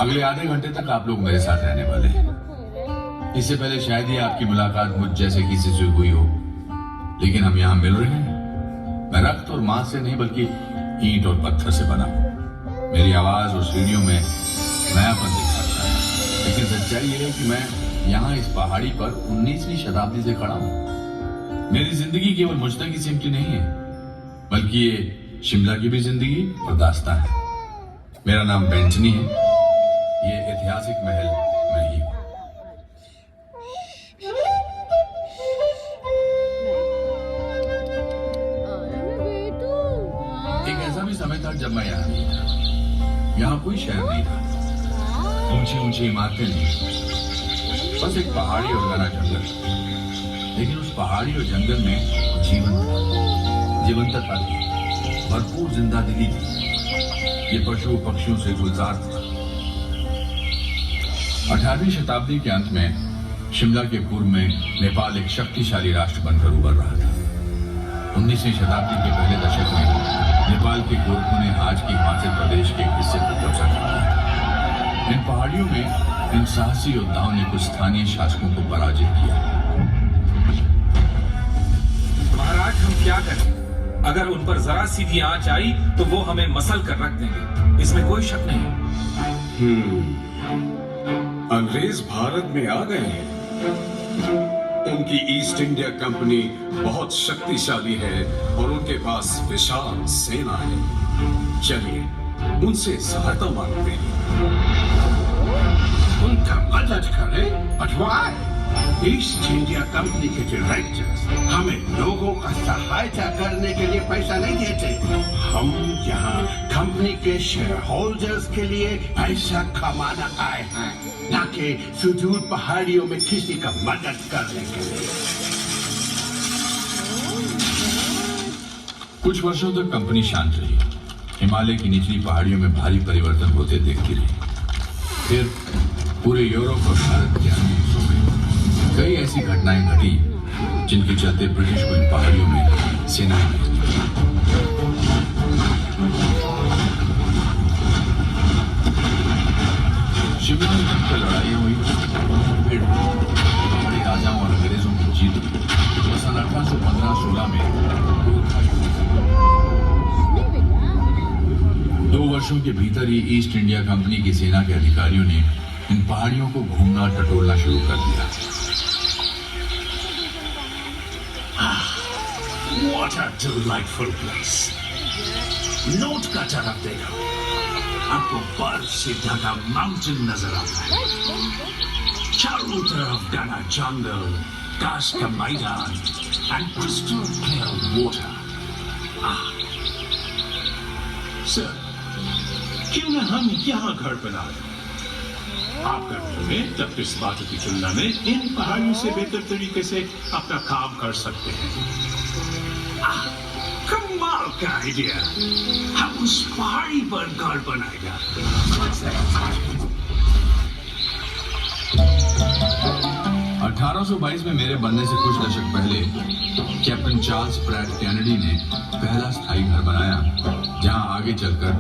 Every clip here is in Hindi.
अगले आधे घंटे तक आप लोग मेरे साथ रहने वाले हैं। इससे पहले शायद ही आपकी मुलाकात मुझ जैसे किसी से हुई हो, लेकिन हम यहाँ मिल रहे हैं। मैं रक्त और मांस से नहीं बल्कि ईंट और पत्थर से बना हूं। मेरी आवाज और सीढ़ियों में नयापन दिख सकता है, लेकिन सच्चाई यह है कि मैं यहाँ इस पहाड़ी पर 19वीं शताब्दी से खड़ा हूँ। मेरी जिंदगी केवल मुझ तक ही सिमटी नहीं है, बल्कि ये शिमला की भी जिंदगी और दास्तान है। मेरा नाम बेंटनी है। ये ऐतिहासिक महल मैं ही हूँ। एक ऐसा भी समय था जब मैं यहाँ नहीं था। यहाँ कोई शहर नहीं था, ऊंची ऊंची इमारतें नहीं, बस एक पहाड़ी और घना जंगल। लेकिन उस पहाड़ी और जंगल में जीवंतता थी, भरपूर जिंदादिली थी। ये पशु पक्षियों से गुलजार था। 18वीं शताब्दी के अंत में शिमला के पूर्व में नेपाल एक शक्तिशाली राष्ट्र बनकर उभर रहा था। 19वीं शताब्दी के पहले दशक में नेपाल के गोरखों ने आज की हिमाचल प्रदेश के हिस्से पर कब्जा कर लिया। इन पहाड़ियों में इन साहसी योद्धाओं ने कुछ स्थानीय शासकों को पराजित किया। महाराज, हम क्या करें? अगर उन पर जरा सी भी आंच आई तो वो हमें मसल कर रख देंगे, इसमें कोई शक नहीं। अंग्रेज भारत में आ गए हैं। उनकी ईस्ट इंडिया कंपनी बहुत शक्तिशाली है और उनके पास विशाल सेना है। चलिए उनसे सहायता मांगते हैं। उनका मदद करें? But why? East India company के डायरेक्टर्स हमें लोगों का सहायता करने के लिए पैसा नहीं देते। हम यहाँ कंपनी के शेयर होल्डर्स के लिए पैसा कमाना आए हैं, न कि सुदूर पहाड़ियों में किसी का मदद करने के लिए। कुछ वर्षों तक कंपनी शांत रही। हिमालय की निचली पहाड़ियों में भारी परिवर्तन होते देखती रही। फिर पूरे यूरोप और भारत के अन्य हिस्सों में कई ऐसी घटनाएं घटी जिनके चलते ब्रिटिश को इन पहाड़ियों में सेनाएं भेजनी पड़ी। शिमला में जब लड़ाइयां हुई, फिर बड़े राजाओं और अंग्रेजों की जीत हुई। सन 1815-16 में 2 वर्षों के भीतर ही ईस्ट इंडिया कंपनी की सेना के अधिकारियों ने इन पहाड़ियों को घूमना टटोलना शुरू कर दिया। What a delightful place! Note का तरफ देखो, आपको बर्फ से ढका माउंटेन नजर आता है। चारों तरफ घना जंगल, घास का मैदान and crystal clear water. Sir, क्यों न हम यहाँ घर बना लें? आप गर्मियों में तपिश बातों की तुलना में इन पहाड़ियों से बेहतर तरीके से अपना काम कर सकते हैं। कमाल का आइडिया! हम उस पहाड़ी पर घर बनाएगा। 1822 में मेरे बनने से कुछ दशक पहले कैप्टन चार्ल्स प्रैट कैनेडी ने पहला स्थायी घर बनाया, जहां आगे चलकर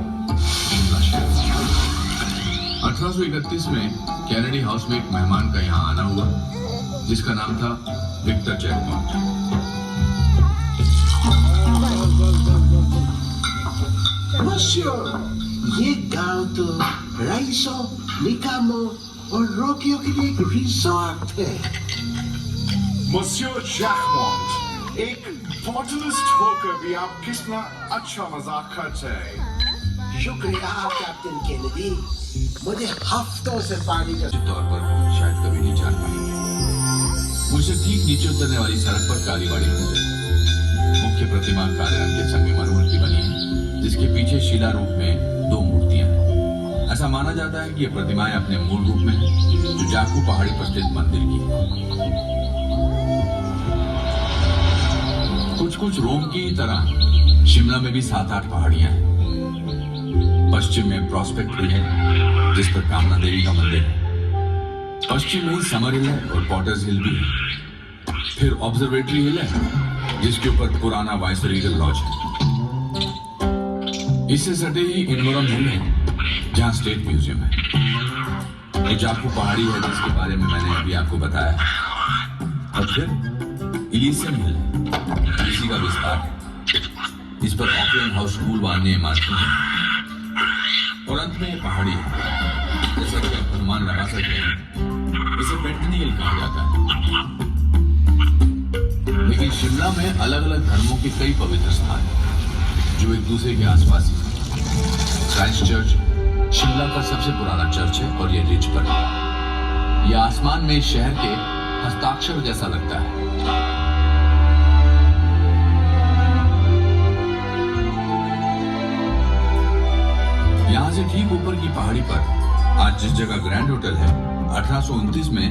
1831 में कैनेडी हाउस में एक मेहमान का यहाँ आना हुआ, जिसका नाम था विक्टर चेकमोट। Monsieur, ये गांव तो राइसो, निकामो और रोकियो के लिए एक रिसोर्ट है। Monsieur Jacquemont, एक बॉटलिस्ट होकर भी आप कितना अच्छा मजाक करते हैं। शुक्रिया कैप्टन केनेडी, मुझे हफ्तों से पानी का तौर पर शायद कभी नहीं जान पाएंगे। मुझसे ठीक नीचे उतरने वाली सड़क पर कालीबाड़ी मंदिर, मुख्य प्रतिमा काले रंग के संगमरमर की बनी है, जिसके पीछे शिला रूप में 2 मूर्तियां हैं। ऐसा माना जाता है कि ये प्रतिमाएं अपने मूल रूप में हैं, जो जाकू पहाड़ी पर स्थित मंदिर की। कुछ रोम की तरह शिमला में भी 7-8 पहाड़ियां हैं। पश्चिम में प्रॉस्पेक्ट हिल है, जिस पर कामना देवी का मंदिर है। पश्चिम में समर हिल है और पॉटर्स हिल भी है। फिर ऑब्जर्वेटरी हिल है, जिसके ऊपर पुराना वाइसरीगल लॉज है। इससे सटे ही इनवरम हिल है, जहां स्टेट म्यूजियम है। ये जाकू पहाड़ी है जिसके बारे में मैंने अभी आपको बताया, और फिर इलीसियम हिल इसी का विस्तार है। इस पर ऑकलैंड हाउस स्कूल वाले इमारतें हैं, और अंत में ये पहाड़ी है। जैसा कि आप अनुमान लगा सकते हैं, इसे बेंटनी हिल कहा जाता है। लेकिन शिमला में अलग अलग धर्मों के कई पवित्र स्थान हैं जो एक दूसरे के आसपास ही हैं। क्राइस्ट चर्च शिमला का सबसे पुराना चर्च है और ये रिज पर है। यह आसमान में शहर के हस्ताक्षर जैसा लगता है। यहां से ठीक ऊपर की पहाड़ी पर आज जिस जगह ग्रैंड होटल है, 1829 में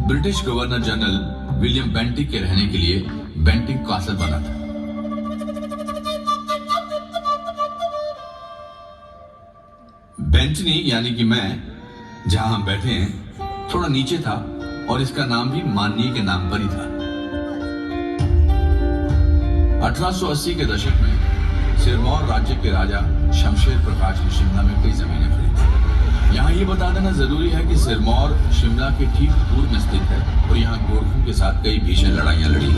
British governor general William Bentinck के रहने के लिए बेंटिक कासल बना था। बेंटनी यानी कि मैं जहां हम बैठे हैं थोड़ा नीचे था, और इसका नाम भी माननीय के नाम पर ही था। 1880 के दशक में सिरमौर राज्य के राजा शमशेर प्रकाश ने शिमला में कई जमीनें खरीदी। यहाँ ये बता देना जरूरी है कि सिरमौर शिमला के ठीक पूर्व में स्थित है और यहाँ गोरखों के साथ कई भीषण लड़ाइयां लड़ी।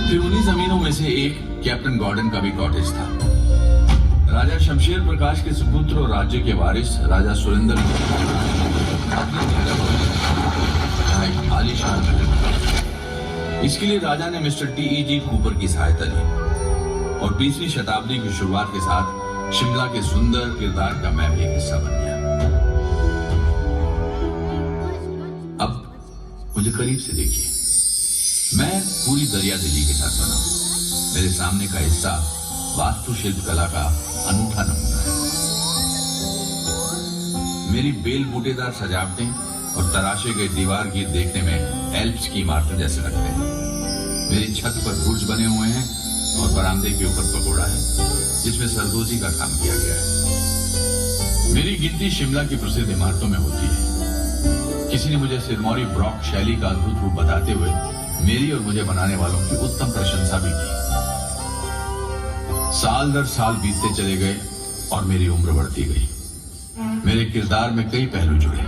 फिर उन्हीं जमीनों में से एक कैप्टन गॉर्डन का भी कॉटेज था। राजा शमशेर प्रकाश के सुपुत्र और राज्य के वारिस राजा सुरेंद्र एक आलीशान महल। इसके लिए राजा ने मिस्टर टी.ई.जी. कूपर की सहायता ली और 20वीं शताब्दी की शुरुआत के साथ शिमला के सुंदर किरदार का मैं भी एक हिस्सा बन गया। अब मुझे करीब से देखिए, मैं पूरी दरिया दिल्ली के साथ बना हूं। मेरे सामने का हिस्सा वास्तुशिल्प कला का अनूठा नमूना है। मेरी बेल बूटेदार सजावटें और तराशे गए दीवार गिर देखने में एल्प्स की इमारतें जैसे लगते हैं। मेरी छत पर बुर्ज बने हुए हैं और बरामदे के ऊपर पगोड़ा है जिसमें सरदोजी का काम किया गया है। मेरी गिनती शिमला की प्रसिद्ध इमारतों में होती है। किसी ने मुझे सिरमौरी ब्रॉक शैली का अद्भुत रूप बताते हुए मेरी और मुझे बनाने वालों की उत्तम प्रशंसा भी की। साल दर साल बीतते चले गए और मेरी उम्र बढ़ती गई। मेरे किरदार में कई पहलू जुड़े।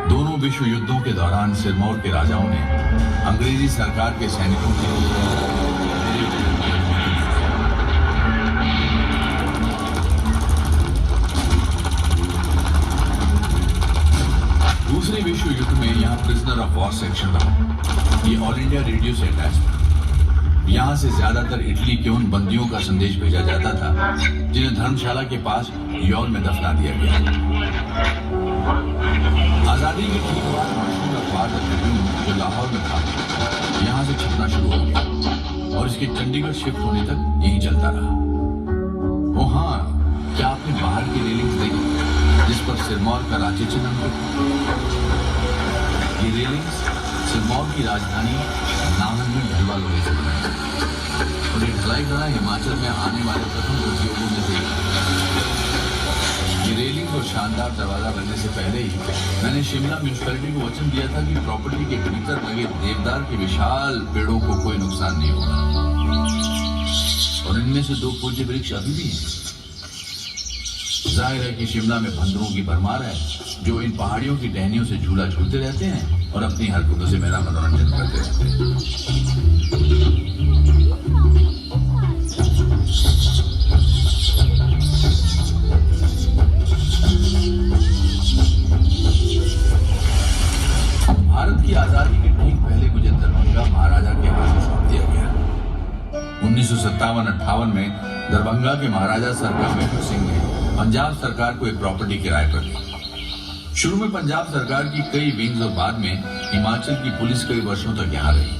दोनों विश्व युद्धों के दौरान सिरमौर के राजाओं ने अंग्रेजी सरकार के सैनिकों के दूसरे विश्व युद्ध में यहाँ प्रिजनर ऑफ वॉर सेक्शन रहा। ये ऑल इंडिया रेडियो से अटैच था। यहाँ से ज्यादातर इटली के उन बंदियों का संदेश भेजा जाता था जिन्हें धर्मशाला के पास यौन में दफना दिया गया। आजादी के ठीक बाद मशहूर अखबार द ट्रिब्यून जो लाहौर में था यहाँ से छपना शुरू हो गया और इसके चंडीगढ़ शिफ्ट होने तक यही चलता रहा। ओ हाँ, क्या आपने बाहर की रेलिंग देखी जिस पर सिरमौर का राज्य चिन्ह है? ये रेलिंग्स सिरमौर की राजधानी नाहन में ढलवा लोहे से बनाई और ये ढलाई करा हिमाचल में आने वाले प्रथम उद्योगों में से ये रेलिंग और शानदार दरवाजा बनने से पहले ही मैंने शिमला म्यूनिसिपैलिटी को वचन दिया था कि प्रॉपर्टी के भीतर लगे देवदार के विशाल पेड़ों को कोई नुकसान नहीं होगा, और इनमें से 2 पूज्य वृक्ष अभी भी हैं। जाहिर है कि शिमला में बंदरों की भरमार है जो इन पहाड़ियों की टहनियों से झूला झूलते रहते हैं और अपनी हरकतों से मेरा मनोरंजन करते रहते हैं। भारत की आजादी के ठीक पहले मुझे दरभंगा महाराजा के हाथ सौंप दिया गया। 1957-58 में दरभंगा के महाराजा सरकार मेहर सिंह ने पंजाब सरकार को एक प्रॉपर्टी किराए पर दी। शुरू में पंजाब सरकार की कई विंग्स और बाद में हिमाचल की पुलिस कई वर्षों तक यहाँ रही।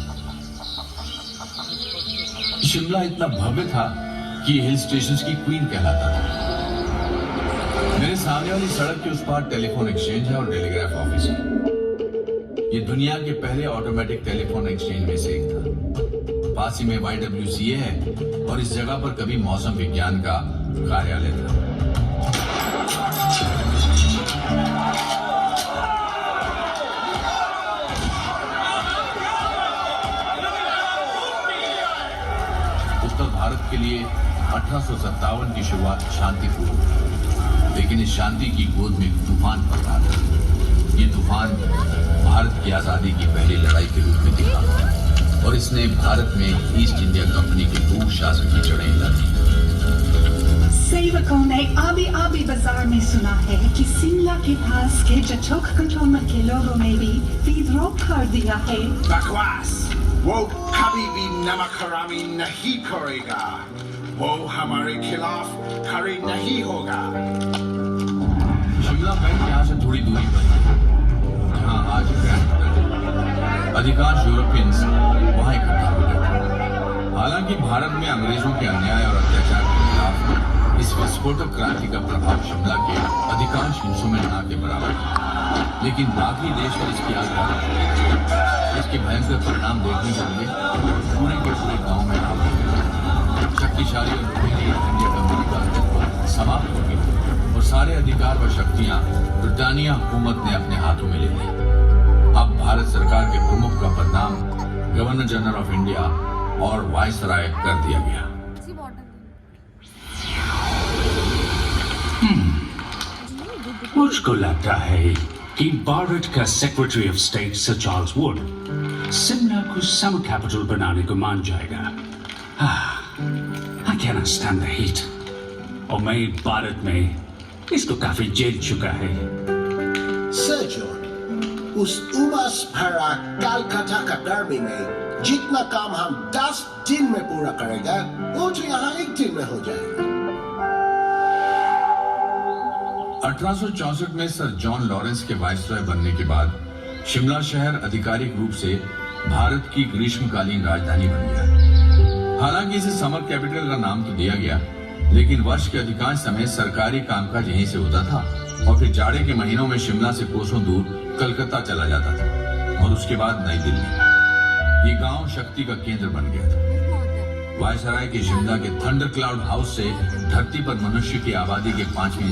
शिमला इतना भव्य था कि हिल स्टेशंस की क्वीन कहलाता था। मेरे सामने वाली सड़क के उस पार टेलीफोन एक्सचेंज है और टेलीग्राफ ऑफिस है। ये दुनिया के पहले ऑटोमेटिक टेलीफोन एक्सचेंज में से एक था। पास ही में YWCA है और इस जगह पर कभी मौसम विज्ञान का कार्यालय था। उत्तर भारत के लिए 1857 की शुरुआत शांतिपूर्ण, लेकिन इस शांति की गोद में तूफान पड़ रहा था। ये तूफान भारत की आजादी की पहली लड़ाई के रूप में दिखा और इसने भारत में ईस्ट इंडिया कंपनी के भू शासन की जड़ें हिला दी। सेवकों ने आबी आबी बाजार में सुना है कि शिमला के पास के जचोक कंटोनमेंट के लोगों ने भी विद्रोह कर दिया है। बकवास, वो कभी भी नमक हरामी नहीं करेगा। वो हमारे खिलाफ खड़े नहीं होगा। शिमला बैंक यहाँ से थोड़ी दूरी पर है, जहाँ आज ग्रैंड होटल है। अधिकांश यूरोपियंस वहाँ इकट्ठा हो गए। हालांकि भारत में अंग्रेजों के अन्याय और अत्याचार के खिलाफ इस विस्फोटक क्रांति का प्रभाव शिमला के अधिकांश हिस्सों में ना के बराबर है, लेकिन बाकी देश पर इसकी आग इसके भयंकर परिणाम देखने के लिए पूरे के पूरे गांव में आ गए। शक्तिशाली और लोभी इंडिया कंपनी का अस्तित्व समाप्त हो गया और सारे अधिकार व शक्तियां ब्रिटानिया हुकूमत ने अपने हाथों में ले ली। अब भारत सरकार के प्रमुख का बदनाम गवर्नर जनरल ऑफ इंडिया और वायसराय कर दिया गया। मुझको लगता है कि भारत का secretary of state sir Charles Wood Shimla को समर कैपिटल बनाने को मान जाएगा। I cannot stand the heat। और मैं भारत में इसको काफी झेल चुका है। सर जॉर्ज, उस उमस भरा कलकत्ता का डर्बी में जितना काम हम 10 दिन में पूरा करेगा, वो तो यहाँ 1 दिन में हो जाएगा। 1864 में सर जॉन लॉरेंस के वायसराय बनने के बाद शिमला शहर आधिकारिक रूप से भारत की ग्रीष्मकालीन राजधानी बन गया। हालांकि इसे समर कैपिटल का नाम तो दिया गया, लेकिन वर्ष के अधिकांश समय सरकारी कामकाज यहीं से होता था और फिर जाड़े के महीनों में शिमला से कोसों दूर कलकत्ता चला जाता था और उसके बाद नई दिल्ली। ये गांव शक्ति का केंद्र बन गया था। वायसराय के शिमला के थंडर क्लाउड हाउस से धरती पर मनुष्य की आबादी के 5वें